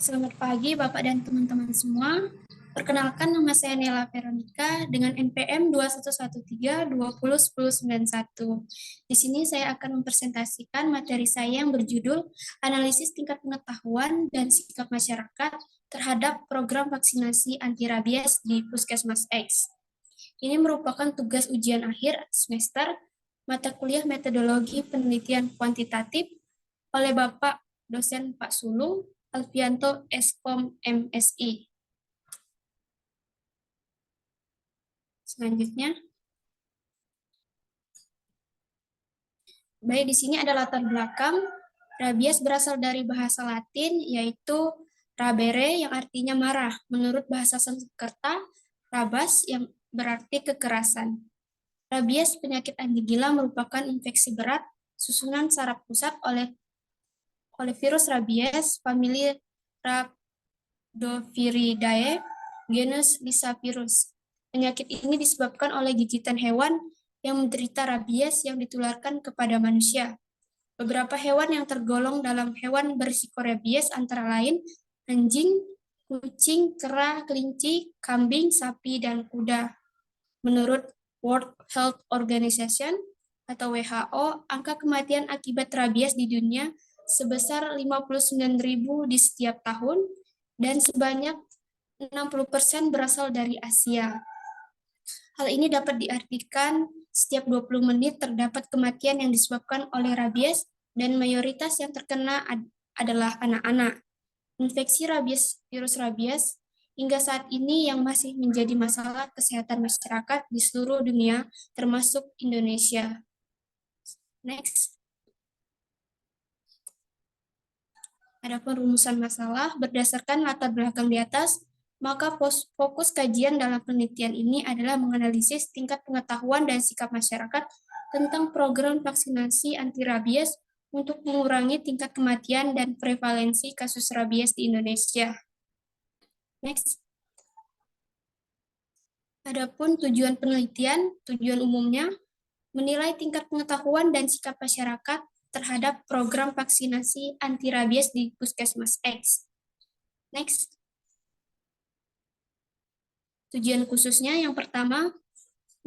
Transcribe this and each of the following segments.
Selamat pagi Bapak dan teman-teman semua. Perkenalkan, nama saya Nela Veronica dengan NPM 2113201091. Di sini saya akan mempresentasikan materi saya yang berjudul Analisis Tingkat Pengetahuan dan Sikap Masyarakat terhadap Program Vaksinasi Anti Rabies di Puskesmas X. Ini merupakan tugas ujian akhir semester mata kuliah Metodologi Penelitian Kuantitatif oleh Bapak dosen Pak Sulung Alfianto Eskom MSI. Selanjutnya, baik, di sini ada latar belakang. Rabies berasal dari bahasa Latin, yaitu rabere yang artinya marah. Menurut bahasa Sanskerta, rabas yang berarti kekerasan. Rabies, penyakit anjing gila, merupakan infeksi berat susunan saraf pusat oleh virus rabies, famili Rhabdoviridae, genus Lyssavirus. Penyakit ini disebabkan oleh gigitan hewan yang menderita rabies yang ditularkan kepada manusia. Beberapa hewan yang tergolong dalam hewan berisiko rabies antara lain anjing, kucing, kera, kelinci, kambing, sapi, dan kuda. Menurut World Health Organization atau WHO, angka kematian akibat rabies di dunia sebesar 59.000 di setiap tahun dan sebanyak 60% berasal dari Asia. Hal ini dapat diartikan setiap 20 menit terdapat kematian yang disebabkan oleh rabies dan mayoritas yang terkena adalah anak-anak. Infeksi rabies, virus rabies, hingga saat ini yang masih menjadi masalah kesehatan masyarakat di seluruh dunia, termasuk Indonesia. Next. Adapun rumusan masalah berdasarkan latar belakang di atas, maka fokus kajian dalam penelitian ini adalah menganalisis tingkat pengetahuan dan sikap masyarakat tentang program vaksinasi anti rabies untuk mengurangi tingkat kematian dan prevalensi kasus rabies di Indonesia. Next. Adapun tujuan penelitian, tujuan umumnya, menilai tingkat pengetahuan dan sikap masyarakat terhadap program vaksinasi anti rabies di Puskesmas X. Next. Tujuan khususnya yang pertama,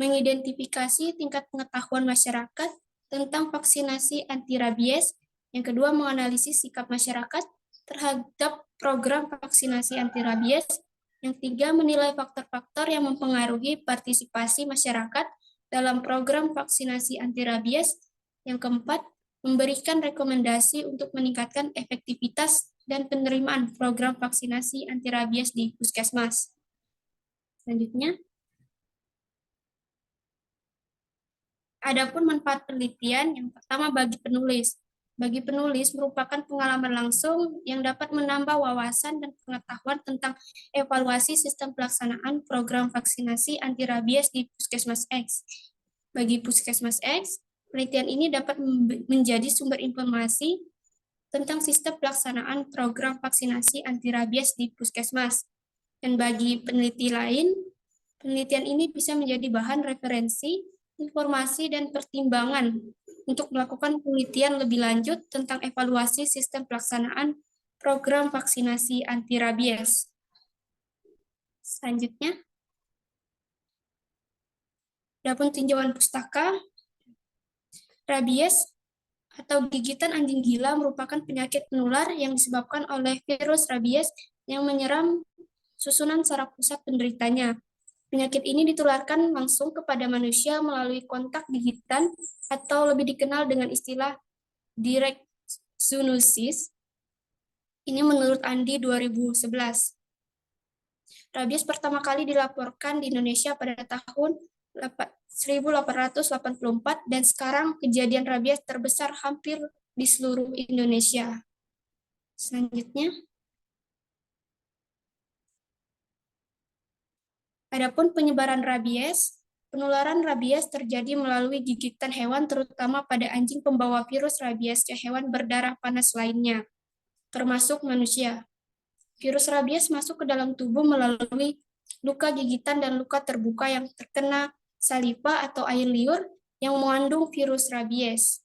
mengidentifikasi tingkat pengetahuan masyarakat tentang vaksinasi anti rabies. Yang kedua, menganalisis sikap masyarakat terhadap program vaksinasi anti rabies. Yang tiga, menilai faktor-faktor yang mempengaruhi partisipasi masyarakat dalam program vaksinasi anti rabies. Yang keempat, memberikan rekomendasi untuk meningkatkan efektivitas dan penerimaan program vaksinasi anti rabies di Puskesmas. Selanjutnya, adapun manfaat penelitian, yang pertama bagi penulis. Bagi penulis merupakan pengalaman langsung yang dapat menambah wawasan dan pengetahuan tentang evaluasi sistem pelaksanaan program vaksinasi anti rabies di Puskesmas X. Bagi Puskesmas X, penelitian ini dapat menjadi sumber informasi tentang sistem pelaksanaan program vaksinasi anti rabies di Puskesmas. Dan bagi peneliti lain, penelitian ini bisa menjadi bahan referensi, informasi, dan pertimbangan untuk melakukan penelitian lebih lanjut tentang evaluasi sistem pelaksanaan program vaksinasi anti rabies. Selanjutnya, adapun tinjauan pustaka, rabies atau gigitan anjing gila merupakan penyakit menular yang disebabkan oleh virus rabies yang menyerang susunan saraf pusat penderitanya. Penyakit ini ditularkan langsung kepada manusia melalui kontak gigitan atau lebih dikenal dengan istilah direct zoonosis. Ini menurut Andi 2011. Rabies pertama kali dilaporkan di Indonesia pada tahun 1884 dan sekarang kejadian rabies terbesar hampir di seluruh Indonesia. Selanjutnya, adapun penyebaran rabies, penularan rabies terjadi melalui gigitan hewan terutama pada anjing pembawa virus rabies dan hewan berdarah panas lainnya, termasuk manusia. Virus rabies masuk ke dalam tubuh melalui luka gigitan dan luka terbuka yang terkena saliva atau air liur yang mengandung virus rabies.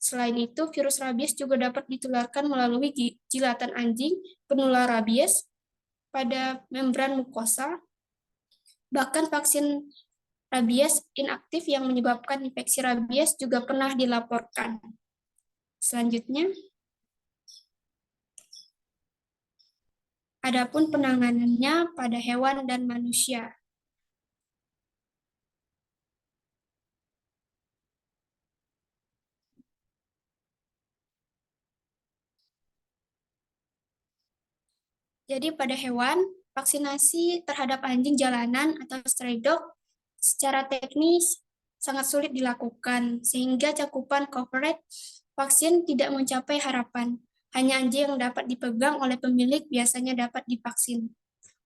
Selain itu, virus rabies juga dapat ditularkan melalui jilatan anjing penular rabies pada membran mukosa. Bahkan vaksin rabies inaktif yang menyebabkan infeksi rabies juga pernah dilaporkan. Selanjutnya, adapun penanganannya pada hewan dan manusia. Jadi pada hewan, vaksinasi terhadap anjing jalanan atau stray dog secara teknis sangat sulit dilakukan, sehingga cakupan coverage vaksin tidak mencapai harapan. Hanya anjing yang dapat dipegang oleh pemilik biasanya dapat divaksin.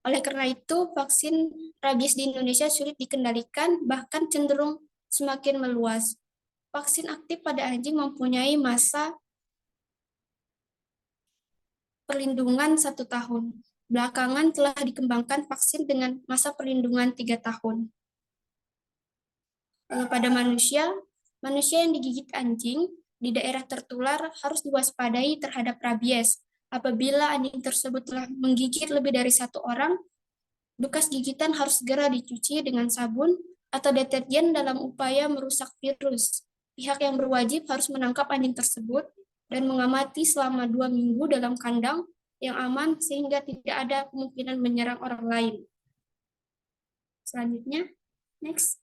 Oleh karena itu, vaksin rabies di Indonesia sulit dikendalikan, bahkan cenderung semakin meluas. Vaksin aktif pada anjing mempunyai masa perlindungan 1 tahun. Belakangan telah dikembangkan vaksin dengan masa perlindungan 3 tahun. Lalu pada manusia yang digigit anjing di daerah tertular harus diwaspadai terhadap rabies. Apabila anjing tersebut telah menggigit lebih dari 1 orang, bekas gigitan harus segera dicuci dengan sabun atau deterjen dalam upaya merusak virus. Pihak yang berwajib harus menangkap anjing tersebut dan mengamati selama 2 minggu dalam kandang yang aman sehingga tidak ada kemungkinan menyerang orang lain. Selanjutnya, next.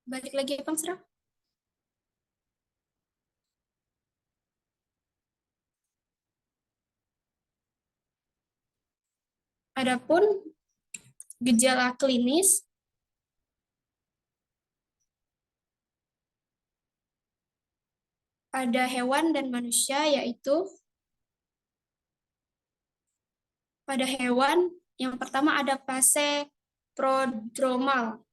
Balik lagi, Bang Serap. Adapun gejala klinis pada hewan dan manusia, yaitu pada hewan yang pertama ada fase prodromal.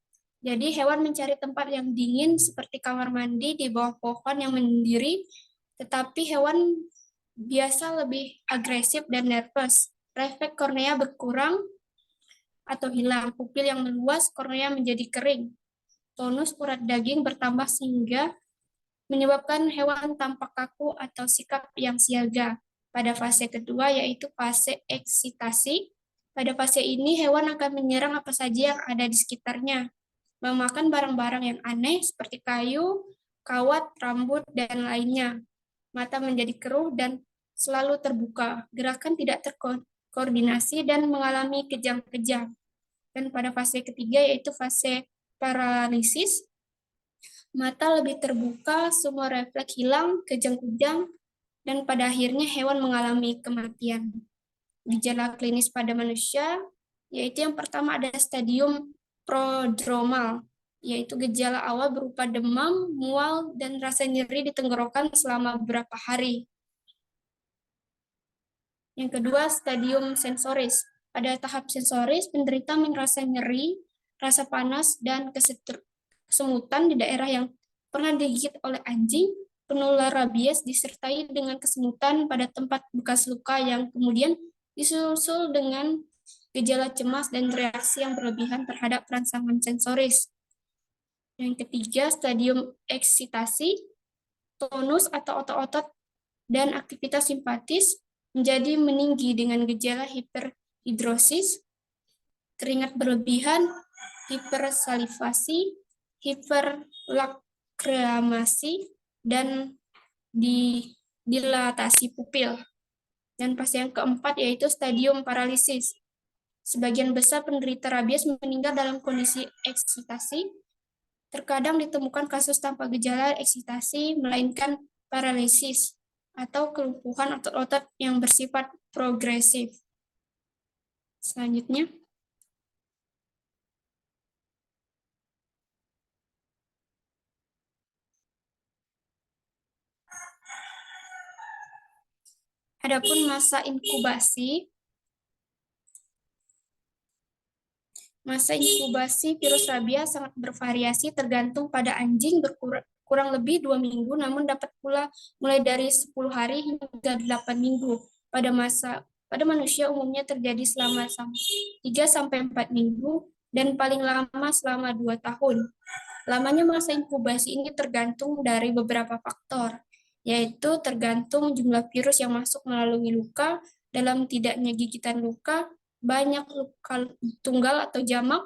Jadi hewan mencari tempat yang dingin seperti kamar mandi di bawah pohon yang mendiri, tetapi hewan biasa lebih agresif dan nervous. Refleks kornea berkurang atau hilang, pupil yang meluas, kornea menjadi kering. Tonus urat daging bertambah sehingga menyebabkan hewan tampak kaku atau sikap yang siaga. Pada fase kedua yaitu fase eksitasi. Pada fase ini hewan akan menyerang apa saja yang ada di sekitarnya, memakan barang-barang yang aneh seperti kayu, kawat, rambut, dan lainnya. Mata menjadi keruh dan selalu terbuka, gerakan tidak terkoordinasi dan mengalami kejang-kejang. Dan pada fase ketiga yaitu fase paralisis, mata lebih terbuka, semua refleks hilang, kejang-kejang, dan pada akhirnya hewan mengalami kematian. Gejala klinis pada manusia, yaitu yang pertama ada stadium prodromal, yaitu gejala awal berupa demam, mual, dan rasa nyeri di tenggorokan selama beberapa hari. Yang kedua, stadium sensoris. Pada tahap sensoris, penderita merasa nyeri, rasa panas, dan kesemutan di daerah yang pernah digigit oleh anjing penular rabies disertai dengan kesemutan pada tempat bekas luka yang kemudian disusul dengan gejala cemas dan reaksi yang berlebihan terhadap rangsangan sensoris. Yang ketiga, stadium eksitasi. Tonus atau otot-otot dan aktivitas simpatis menjadi meninggi dengan gejala hiperhidrosis, keringat berlebihan, hipersalivasi, hiperlakrimasi, dan dilatasi pupil. Dan fase yang keempat yaitu stadium paralisis. Sebagian besar penderita rabies meninggal dalam kondisi eksitasi. Terkadang ditemukan kasus tanpa gejala eksitasi, melainkan paralisis atau kelumpuhan otot-otot yang bersifat progresif. Selanjutnya, adapun masa inkubasi virus rabies sangat bervariasi tergantung pada anjing, kurang lebih 2 minggu, namun dapat pula mulai dari 10 hari hingga 8 minggu. Pada manusia umumnya terjadi selama 3-4 minggu, dan paling lama selama 2 tahun. Lamanya masa inkubasi ini tergantung dari beberapa faktor, yaitu tergantung jumlah virus yang masuk melalui luka, dalam tidaknya gigitan luka, banyak luka tunggal atau jamak,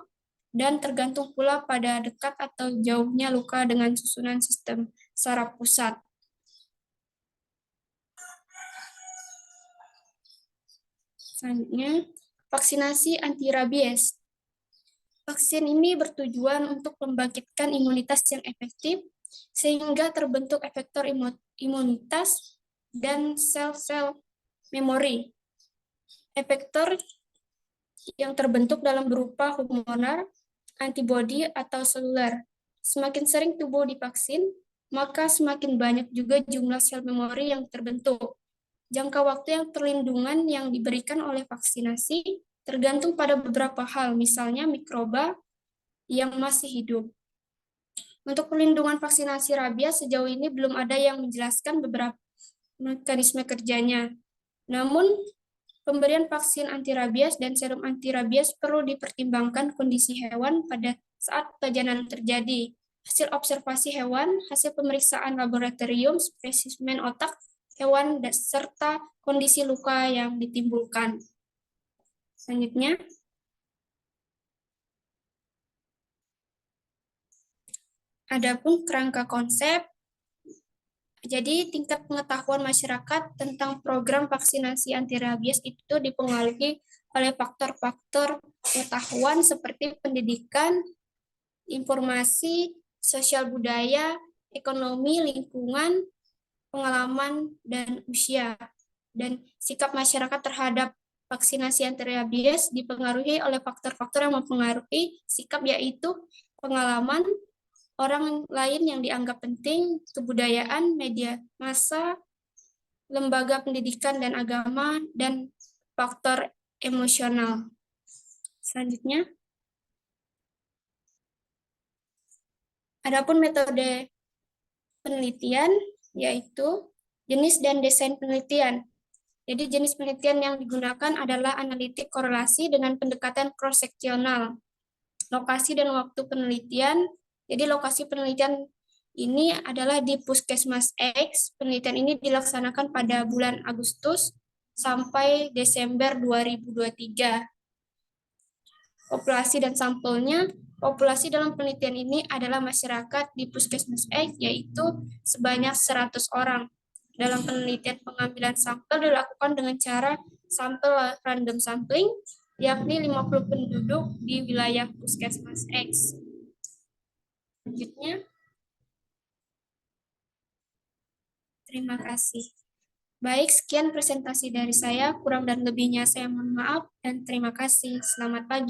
dan tergantung pula pada dekat atau jauhnya luka dengan susunan sistem saraf pusat. Selanjutnya, vaksinasi anti rabies. Vaksin ini bertujuan untuk membangkitkan imunitas yang efektif sehingga terbentuk efektor imunitas dan sel-sel memori. Efektor yang terbentuk dalam berupa hormonal, antibodi, atau seluler. Semakin sering tubuh divaksin, maka semakin banyak juga jumlah sel memori yang terbentuk. Jangka waktu yang perlindungan yang diberikan oleh vaksinasi tergantung pada beberapa hal, misalnya mikroba yang masih hidup. Untuk perlindungan vaksinasi rabies, sejauh ini belum ada yang menjelaskan beberapa mekanisme kerjanya. Namun, pemberian vaksin anti rabies dan serum anti rabies perlu dipertimbangkan kondisi hewan pada saat perjalanan terjadi. Hasil observasi hewan, hasil pemeriksaan laboratorium, spesimen otak hewan, serta kondisi luka yang ditimbulkan. Selanjutnya, adapun kerangka konsep, jadi tingkat pengetahuan masyarakat tentang program vaksinasi anti rabies itu dipengaruhi oleh faktor-faktor pengetahuan seperti pendidikan, informasi, sosial budaya, ekonomi, lingkungan, pengalaman, dan usia. Dan sikap masyarakat terhadap vaksinasi anti rabies dipengaruhi oleh faktor-faktor yang mempengaruhi sikap, yaitu pengalaman orang lain yang dianggap penting, kebudayaan, media massa, lembaga pendidikan dan agama, dan faktor emosional. Selanjutnya, adapun metode penelitian, yaitu jenis dan desain penelitian. Jadi jenis penelitian yang digunakan adalah analitik korelasi dengan pendekatan cross-seksional. Lokasi dan waktu penelitian, jadi lokasi penelitian ini adalah di Puskesmas X. Penelitian ini dilaksanakan pada bulan Agustus sampai Desember 2023. Populasi dan sampelnya, populasi dalam penelitian ini adalah masyarakat di Puskesmas X, yaitu sebanyak 100 orang. Dalam penelitian pengambilan sampel dilakukan dengan cara sampel random sampling, yakni 50 penduduk di wilayah Puskesmas X. Selanjutnya, terima kasih. Baik, sekian presentasi dari saya. Kurang dan lebihnya saya mohon maaf dan terima kasih. Selamat pagi.